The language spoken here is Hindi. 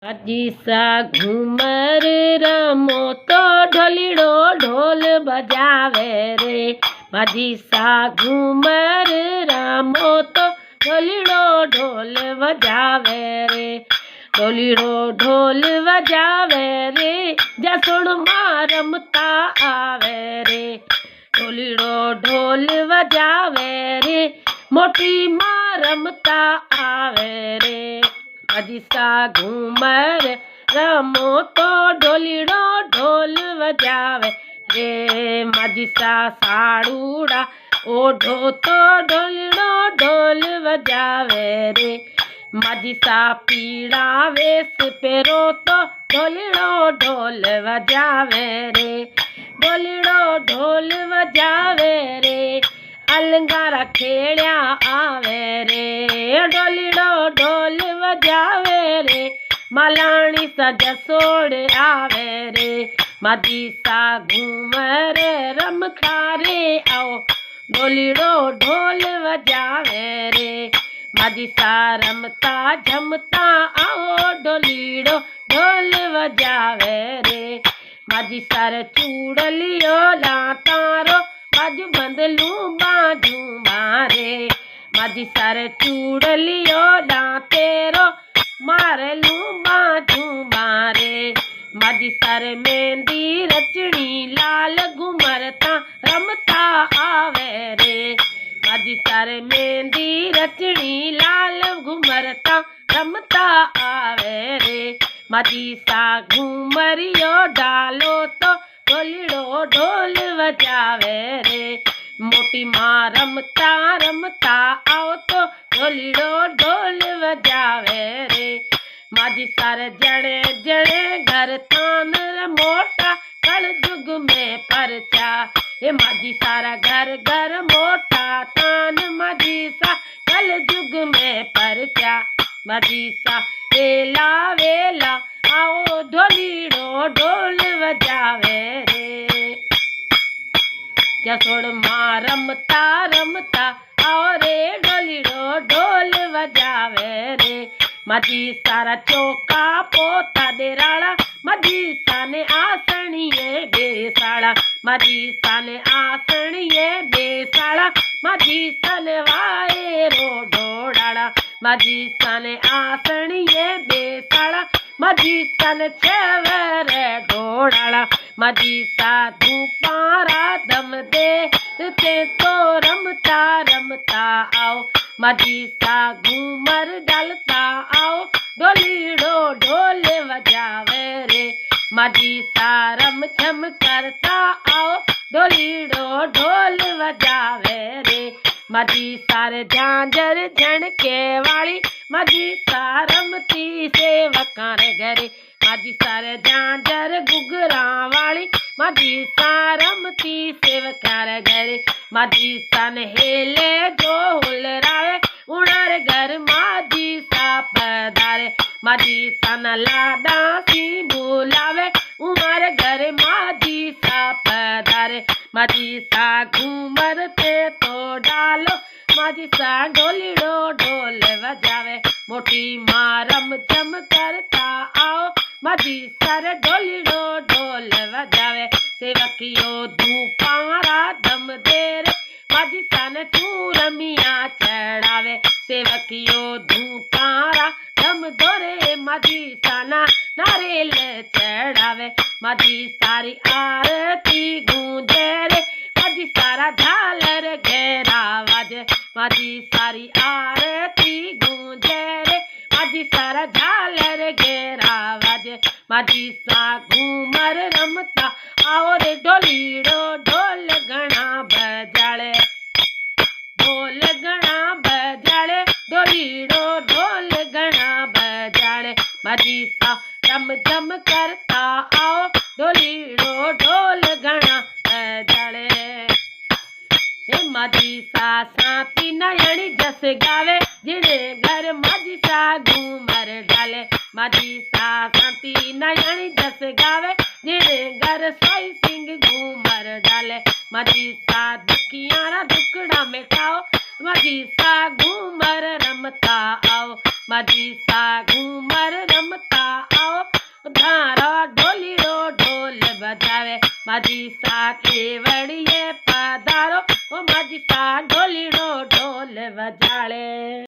माझी सा घूमर रमो तो ढोलीड़ो ढोल बजावे रे। माझी सा घूमर रमो तो ढोलीड़ो ढोल बजावे रे। ढोलीड़ो ढोल बजावे रे जसुण मां रमता आवे रे। ढोलीड़ो ढोल बजावे रे मोटी मां रमता आवे रे। माझी सा घूमर रमो तो ढोलीड़ो ढोल बजावे रे। माझी सा साड़ूड़ा ओढ़ो तो ढोलीड़ो ढोल बजावे रे। माझी सा पीड़ा वेश पेरो तो ढोलीड़ो ढोल बजावे रे। ढोलीड़ो ढोल बजावे रे अलंगारा खेड़िया आवे रे। ढोलीड़ो ढोल बजावे रे मालाणी सा जसोड़ आवे रे। माझी सा घूमर रमता रे आओ ढोलीड़ो ढोल बजावे रे। माझी सा रमता झमता आओ ढोलीड़ो ढोल बजावे रे। माझी सार चूड़लियो लातारो बाजू बंदलू बाजू मारे। माझी सार चूड़लियो लातेरो मारलू बाजू मारे। माझी सार मेहंदी रचनी लाल घुमरता रमता आवे रे। माझी सार मेहंदी रचनी लाल घुमरता रमता आवे रे। माझी सा घूमरियो डालो तो ढोलीड़ो ढोल बजावे रे। मोटी मां रमता रमता आओ तो ढोलीड़ो ढोल बजावे रे। माझी सार जड़े जड़े घर थान मोटा कल जुग में परचा। ये माझी सारा घर घर मोटा थान माझी सा कल जुग में परचा। माझी सा वेला वेला आओ ढोलीड़ो ढोल बजावे रे। जसोड़ मां रमता रमता आओ रे ढोलीड़ो ढोल बजावे रे। माझी सारा चौका पोता डेराड़ा माझी साने आसणिये बेसाड़ा। माझी साने आसणिये बेसाड़ा माझी साने वायरो ढोड़ाड़ा। माझी साने आसणिये बेसाड़ा माझी सन छवर ढोड़ाड़ा। माझी सा धूपारा दम दे ते तो रमता रमता आओ। माझी सा घूमर डालता आओ ढोलीड़ो ढोल बजावे रे। माझी सा रम झम करता आओ ढोलीड़ो ढोल बजावे रे। माझी सार झांझर झणके वाली माझी सा रमती सेवकां रे घरे। माझी सार झांझर घुघरा वाली माझी सा रमती सेवकां रे घरे। माझी सन हेले जो हुलरावे उणार घर माझी सा पधारे। माझी सन लाडा सी बुलावे उमार घर माझी सा पधारे। माझी सा घूमर ते तो डालो माझी सा ढोलीड़ो ढोल बजावे। मोटी मां रम झम करता आओ माझी सार ढोलीड़ो ढोल बजावे। सेवकियो धूपारा दम दे रे माझी सन चूरमिया चढ़ावे। सेवकियो धूपारा दम दोरे माझी साना नारियल चढ़ावे। माझी सारी आरती गूंजे रे माझी सारा झालर घेरा वाजे। माझी सारी आरती गूंजे रे माझी सारा झालर घेरा वाजे। माझी सा घूमर रमता आओ रे ढोलीड़ो ढोल गणा बजाड़े। ढोल गणा बजाड़े ढोलीड़ो ढोल गणा बजाड़े। माझी सा रम झम करता आओ ढोलीड़ो ढोल गणा बजाड़े। माझी सा सांती नयनी जस गावे जिने घर माझी सा घूमर डाले। माझी सा सांती नयनी जस गावे जिने घर सोई सिंह घूमर डाले। माझी सा दुखियारा दुखड़ा मिटाओ माझी सा घूमर रमता आओ। माझी सा घूमर रमता माझी सा केवड़िए पधारो ओ माझी सा ढोलीड़ो ढोल वजाड़े।